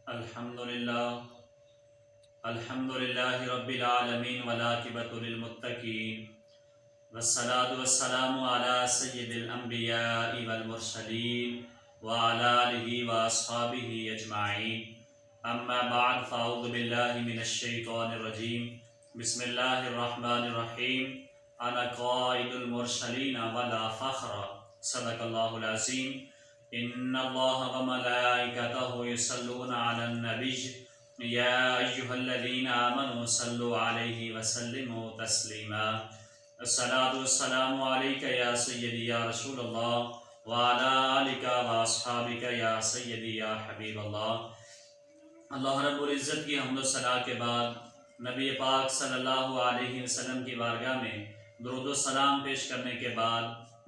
الحمدللہ الحمدللہ رب العالمین والعاقبۃ للمتقین والصلاة والسلام علی سید الانبیاء والمرسلین وعلی آلہ واصحابہ اجمعین اما بعد فاعوذ باللہ من الشیطان الرجیم بسم اللہ الرحمن الرحیم انا قائد المرسلین ولا فخر صدق اللہ العظیم ان اللہ وملائکتہ یصلون علی النبی یا ایہا الذین آمنوا صلوا علیہ وسلموا تسلیما الصلاۃ والسلام علیک یا سیدی یا رسول اللہ وعلی آلک واصحابک یا سیدی یا حبیب اللہ۔ اللہ رب العزت کی حمد و ثنا کے بعد نبی پاک صلی اللہ علیہ وسلم کی بارگاہ میں درود و سلام پیش کرنے کے بعد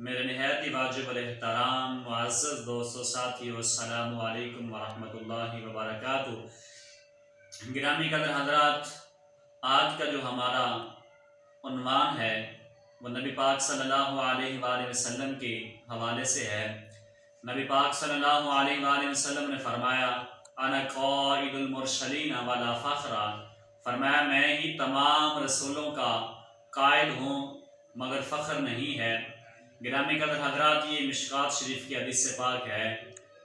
میرے نہایت ہی واجب الاحترام معزز دوست و ساتھی السلام علیکم ورحمۃ اللہ وبرکاتہ۔ گرامی قدر حضرات، آج کا جو ہمارا عنوان ہے وہ نبی پاک صلی اللہ علیہ وآلہ وسلم کے حوالے سے ہے۔ نبی پاک صلی اللہ علیہ وآلہ وسلم نے فرمایا انا قائد المرسلین ولا فخر، فرمایا میں ہی تمام رسولوں کا قائد ہوں مگر فخر نہیں ہے۔ گرامی قدر حضرات، یہ مشکات شریف کی حدیث سے پاک ہے۔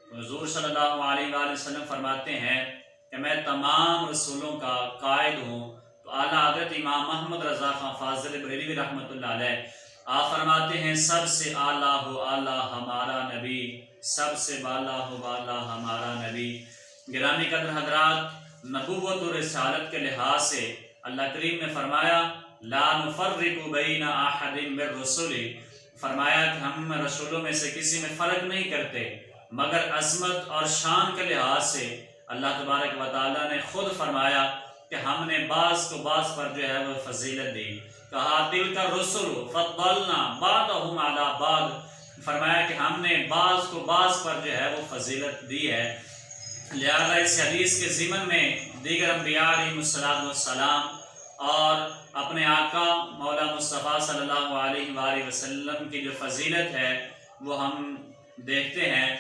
حضور صلی اللہ علیہ وآلہ وسلم فرماتے ہیں کہ میں تمام رسولوں کا قائد ہوں۔ تو اعلیٰ حضرت امام محمد رضا خان فاضل بریلوی رحمۃ اللہ علیہ آپ فرماتے ہیں سب سے اعلیٰ ہو اعلیٰ ہمارا نبی، سب سے بالا ہو بالا ہمارا نبی۔ گرامی قدر حضرات، نبوت و رسالت کے لحاظ سے اللہ کریم نے فرمایا لا نفرق بین احد من الرسل، فرمایا کہ ہم رسولوں میں سے کسی میں فرق نہیں کرتے، مگر عظمت اور شان کے لحاظ سے اللہ تبارک و تعالیٰ نے خود فرمایا کہ ہم نے بعض کو بعض پر جو ہے وہ فضیلت دی۔ کہا تلک الرسل فضلنا بعضهم علی بعض، فرمایا کہ ہم نے بعض کو بعض پر جو ہے وہ فضیلت دی ہے۔ لہذا اس حدیث کے ضمن میں دیگر انبیاء علیہ السلام اور اپنے آقا مولا مصطفیٰ صلی اللہ علیہ وآلہ وسلم کی جو فضیلت ہے وہ ہم دیکھتے ہیں۔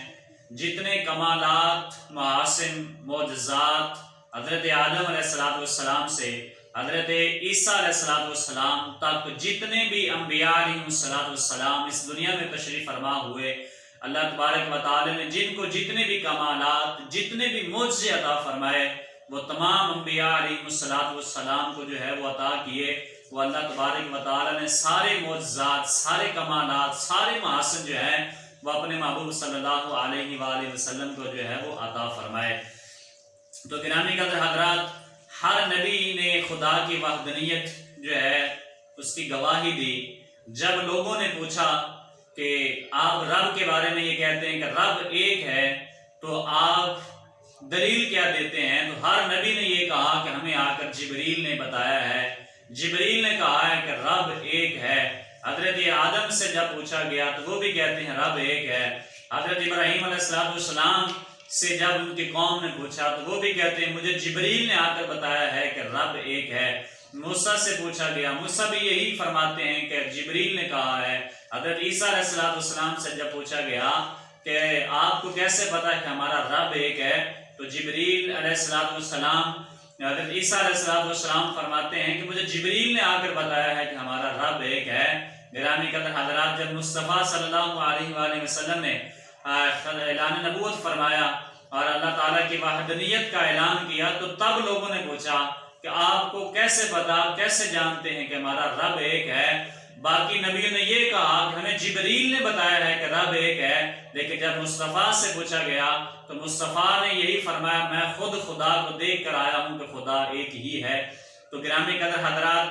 جتنے کمالات، محاسن، معجزات حضرت آدم علیہ السلام سے حضرت عیسیٰ علیہ السلام تک جتنے بھی انبیاء علیہ السلام اس دنیا میں تشریف فرما ہوئے، اللہ تبارک و تعالی نے جن کو جتنے بھی کمالات، جتنے بھی معجزے عطا فرمائے، وہ تمام انبیاء علیہ السلام کو جو ہے وہ عطا کیے۔ وہ اللہ تبارک و تعالی نے سارے معجزات، سارے کمالات، سارے محاسن جو ہیں وہ اپنے محبوب صلی اللہ علیہ وآلہ وسلم کو جو ہے وہ عطا فرمائے۔ تو گرامی قدر حضرات، ہر نبی نے خدا کی وحدانیت جو ہے اس کی گواہی دی۔ جب لوگوں نے پوچھا کہ آپ رب کے بارے میں یہ کہتے ہیں کہ رب ایک ہے، تو آپ دلیل کیا دیتے ہیں؟ تو ہر نبی نے یہ کہا کہ ہمیں آ کر جبریل نے بتایا ہے، جبریل نے کہا ہے کہ رب ایک ہے۔ حضرت آدم سے جب پوچھا گیا تو وہ بھی کہتے ہیں رب ایک ہے۔ حضرت ابراہیم علیہ السلام سے جب ان کی قوم نے پوچھا تو وہ بھی کہتے ہیں مجھے جبریل نے آ کر بتایا ہے کہ رب ایک ہے۔ موسیٰ سے پوچھا گیا، موسیٰ بھی یہی فرماتے ہیں کہ جبریل نے کہا ہے۔ حضرت عیسیٰ علیہ السلام سے جب پوچھا گیا کہ آپ کو کیسے پتا کہ ہمارا رب ایک ہے، تو جبریل علیہ السلام حضرت عیسیٰ علیہ السلام فرماتے ہیں کہ مجھے جبریل نے آ کر بتایا ہے کہ ہمارا رب ایک ہے۔ گرامی قدر حضرات، جب مصطفیٰ صلی اللہ علیہ وآلہ وسلم نے اعلان نبوت فرمایا اور اللہ تعالیٰ کی وحدانیت کا اعلان کیا، تو تب لوگوں نے پوچھا کہ آپ کو کیسے پتا، کیسے جانتے ہیں کہ ہمارا رب ایک ہے؟ باقی نبیوں نے یہ کہا کہ ہمیں جبریل نے بتایا ہے کہ رب ایک ہے، لیکن جب مصطفیٰ سے پوچھا گیا تو مصطفیٰ نے یہی فرمایا میں خود خدا کو دیکھ کر آیا ہوں کہ خدا ایک ہی ہے۔ تو گرامی قدر حضرات،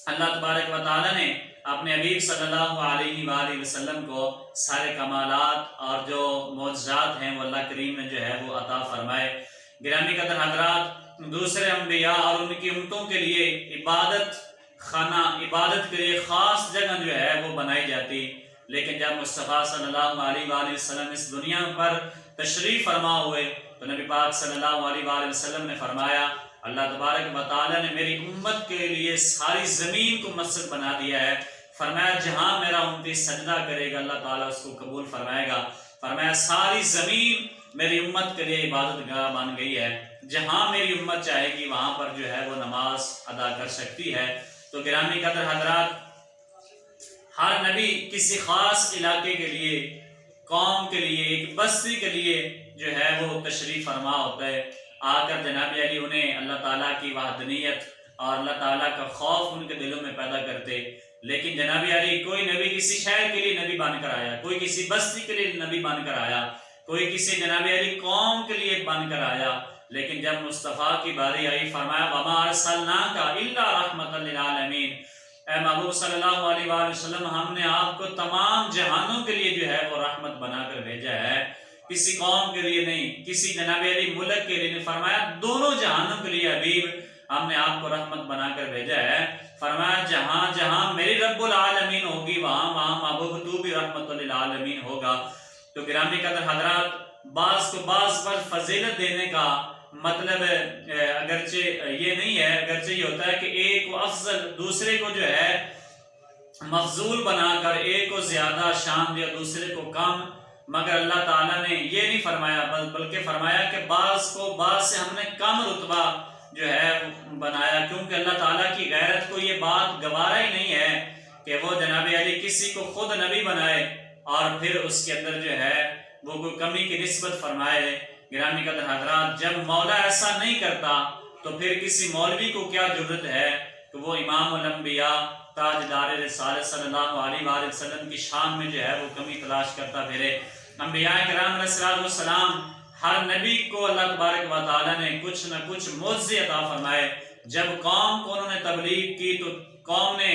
اللہ تبارک و تعالی نے اپنے حبیب صلی اللہ علیہ وآلہ وسلم کو سارے کمالات اور جو معجزات ہیں وہ اللہ کریم نے جو ہے وہ عطا فرمائے۔ گرامی قدر حضرات، دوسرے انبیاء اور ان کی امتوں کے لیے عبادت خانہ، عبادت کے لیے خاص جگہ جو ہے وہ بنائی جاتی، لیکن جب مصطفیٰ صلی اللہ علیہ وآلہ وسلم اس دنیا پر تشریف فرما ہوئے تو نبی پاک صلی اللہ علیہ وآلہ وسلم نے فرمایا اللہ تبارک و تعالی نے میری امت کے لیے ساری زمین کو مسجد بنا دیا ہے۔ فرمایا جہاں میرا امتی سجدہ کرے گا اللہ تعالیٰ اس کو قبول فرمائے گا۔ فرمایا ساری زمین میری امت کے لیے عبادت گاہ بن گئی ہے۔ جہاں میری امت چاہے گی وہاں پر جو ہے وہ نماز ادا کر سکتی ہے۔ تو گرامی قدر حضرات، ہر نبی کسی خاص علاقے کے لیے، قوم کے لیے، ایک بستی کے لیے جو ہے وہ تشریف فرما ہوتا ہے۔ آ کر جناب علی انہیں اللہ تعالیٰ کی وحدانیت اور اللہ تعالیٰ کا خوف ان کے دلوں میں پیدا کرتے۔ لیکن جناب علی کوئی نبی کسی شہر کے لیے نبی بن کر آیا، کوئی کسی بستی کے لیے نبی بن کر آیا، کوئی کسی جناب علی قوم کے لیے بن کر آیا، لیکن جب مصطفیٰ کی باری آئی فرمایا وَمَا أَرْسَلْنَاكَ إِلَّا رَحْمَةً لِلْعَالَمِينَ، اے محبوب صلی اللہ علیہ وآلہ وسلم، ہم نے آپ کو تمام جہانوں کے لیے جو ہے وہ رحمت بنا کر بھیجا ہے، کسی قوم کے لیے نہیں، کسی جناب علی ملک کے لیے نہیں، فرمایا دونوں جہانوں کے لیے حبیب ہم نے آپ کو رحمت بنا کر بھیجا ہے۔ فرمایا جہاں جہاں میری رب العالمین ہوگی وہاں وہاں محبوب تو بھی رحمت للعالمین ہوگا۔ تو گرامی قدر حضرات، بعض کو بعض پر فضیلت دینے کا مطلب اگرچہ یہ نہیں ہے، اگرچہ یہ ہوتا ہے کہ ایک کو افضل، دوسرے کو جو ہے مفضول بنا کر ایک کو زیادہ شان دیا دوسرے کو کم، مگر اللہ تعالیٰ نے یہ نہیں فرمایا، بلکہ فرمایا کہ بعض کو بعض سے ہم نے کم رتبہ جو ہے بنایا، کیونکہ اللہ تعالیٰ کی غیرت کو یہ بات گوارا ہی نہیں ہے کہ وہ جناب علی کسی کو خود نبی بنائے اور پھر اس کے اندر جو ہے وہ کوئی کمی کی نسبت فرمائے۔ گرامی قدر حضرات، جب مولا ایسا نہیں کرتا تو پھر کسی مولوی کو کیا ضرورت ہے کہ وہ امام الانبیاء تاجدار رسالت صلی اللہ علیہ وآلہ وسلم کی شان میں جو ہے وہ کمی تلاش کرتا پھرے۔ انبیاء کرام علیہ السلام ہر نبی کو اللہ تبارک و تعالیٰ نے کچھ نہ کچھ معجزے عطا فرمائے۔ جب قوم کو انہوں نے تبلیغ کی تو قوم نے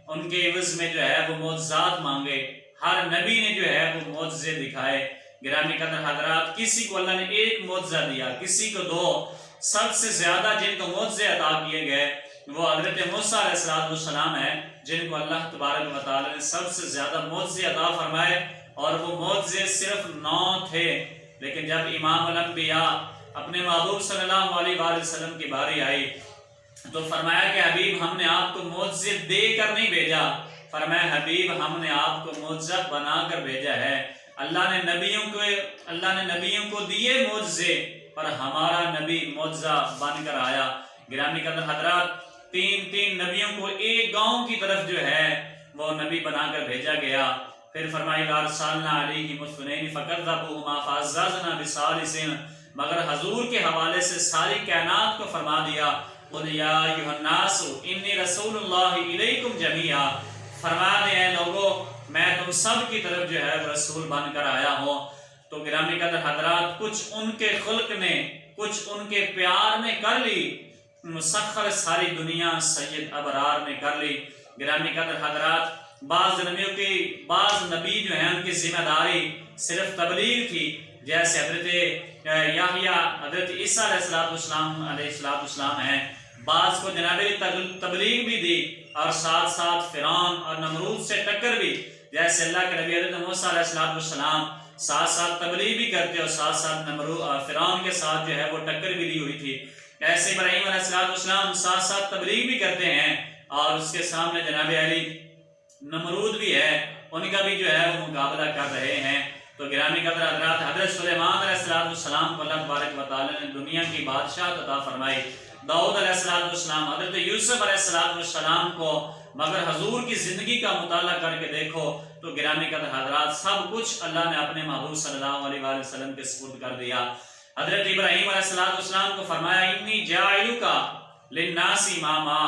ان کے عوض میں جو ہے وہ معجزات مانگے، ہر نبی نے جو ہے وہ معجزے دکھائے۔ گرامی قدر حضرات، کسی کو اللہ نے ایک معجزہ دیا، کسی کو دو، سب سے زیادہ جن کو معجزے عطا کیے گئے وہ حضرت موسیٰ علیہ السلام ہے، جن کو اللہ تبارک و تعالیٰ نے سب سے زیادہ معجزے عطا فرمائے، اور وہ معجزے صرف 9 تھے۔ لیکن جب امام الانبیاء اپنے محبوب صلی اللہ علیہ وآلہ وسلم کی باری آئی تو فرمایا کہ حبیب ہم نے آپ کو معجزے دے کر نہیں بھیجا، فرمایا حبیب ہم نے آپ کو معجزہ بنا کر بھیجا ہے۔ اللہ نے نبیوں کو دیے معجزے، پر ہمارا نبی معجزہ بن کر آیا۔ گرامی قدر حضرات، 3 نبیوں کو ایک گاؤں کی طرف جو ہے وہ نبی بنا کر بھیجا گیا۔ پھر فرمائی لارسالنا علیہ مسفنین فقذبوہما فعززنا بثالث، مگر حضور کے حوالے سے ساری کائنات کو فرما دیا قل یا ایھا الناس انی رسول اللہ الیکم جمیعا، فرما دیں اے لوگو میں تم سب کی طرف جو ہے رسول بن کر آیا ہوں۔ تو گرامی قدر حضرات، کچھ ان کے خلق نے، کچھ ان کے پیار نے کر لی، مسخر ساری دنیا سید ابرار نے کر لی۔ گرامی قدر حضرات، بعض نبی جو ہیں ان کی ذمہ داری صرف تبلیغ تھی، جیسے حضرت یحییٰ، حضرت عیسیٰ علیہ السلام ہیں، بعض کو جناب تبلیغ بھی دی اور ساتھ ساتھ فرعون اور نمرود سے ٹکر بھی، جیسے اللہ کے نبی حضرت موسیٰ علیہ السلام ساتھ ساتھ تبلیغ بھی کرتے اور ساتھ ساتھ فرعون کے ساتھ جو ہے وہ ٹکر بھی لی ہوئی تھی، ایسے ابراہیم علیہ السلام ساتھ ساتھ تبلیغ بھی کرتے ہیں اور اس کے سامنے جناب علی نمرود بھی ہے، ان کا بھی جو ہے وہ مقابلہ کر رہے ہیں۔ تو گرامی قدر حضرات، حضرت سلیمان علیہ السلام کو اللہ تبارک و تعالیٰ نے دنیا کی بادشاہت عطا فرمائی، داؤد علیہ السلام، حضرت یوسف علیہ السلام کو، مگر حضور کی زندگی کا مطالعہ کر کے دیکھو تو گرامی قدر حضرات سب کچھ اللہ نے اپنے محبوب صلی اللہ علیہ وآلہ وسلم کے سپرد کر دیا۔ حضرت ابراہیم علیہ السلام کو فرمایا انی جاعلک للناس اماما،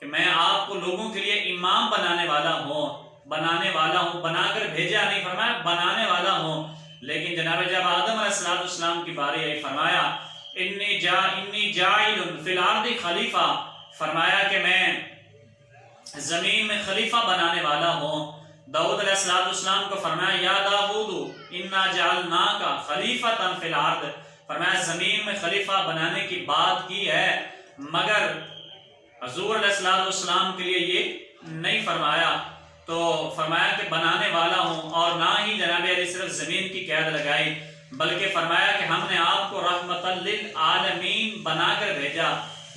کہ میں آپ کو لوگوں کے لیے امام بنانے والا ہوں، بنا کر بھیجا نہیں، فرمایا بنانے والا ہوں۔ لیکن جناب جب آدم علیہ السلام کی باری آئی فرمایا انی جاعل فی الارض خلیفہ، فرمایا کہ میں زمین میں خلیفہ بنانے والا ہوں۔ داؤد علیہ السلام کو فرمایا یا داؤد انا جعلناک خلیفۃ فی الارض، فرمایا زمین میں خلیفہ بنانے کی بات کی ہے، مگر حضور علیہ السلام کے لیے یہ نہیں فرمایا، تو فرمایا کہ بنانے والا ہوں، اور نہ ہی جناب علی صرف زمین کی قید لگائی بلکہ فرمایا کہ ہم نے آپ کو رحمت للعالمین بنا کر بھیجا۔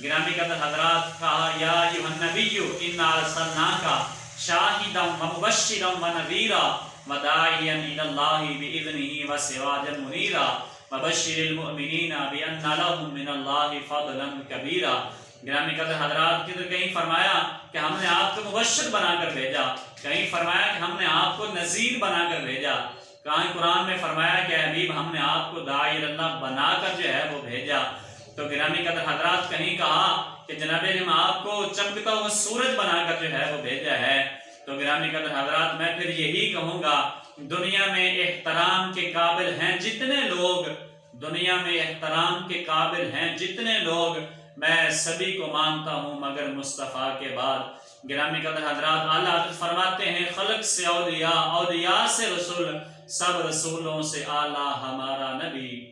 گرامی قدر حضرات، کہا یا ایھا النبی انا ارسلناک شاہدا ومبشرا ونذیرا وداعیا الی اللہ باذنہ وسراجا منیرا وبشر المؤمنین بأن لهم من اللہ فضلا کبیرا۔ گرامی قدر حضرات، کدھر کہیں فرمایا کہ ہم نے آپ کو مبشر بنا کر بھیجا، کہیں فرمایا کہ ہم نے آپ کو نذیر بنا کر بھیجا، کہیں قرآن میں فرمایا کہ حبیب ہم نے آپ کو داعی اللہ بنا کر جو ہے وہ بھیجا۔ تو گرامی قدر حضرات، کہیں کہا کہ جناب ہم آپ کو چمکتا ہوا سورج بنا کر جو ہے وہ بھیجا ہے۔ تو گرامی قدر حضرات، میں پھر یہی کہوں گا، دنیا میں احترام کے قابل ہیں جتنے لوگ، دنیا میں احترام کے قابل ہیں جتنے لوگ، میں سبھی کو مانتا ہوں مگر مصطفیٰ کے بعد۔ گرامی قدر حضرات، اعلیٰ حضرت فرماتے ہیں خلق سے اولیاء، اولیاء سے رسول، سب رسولوں سے اعلیٰ ہمارا نبی۔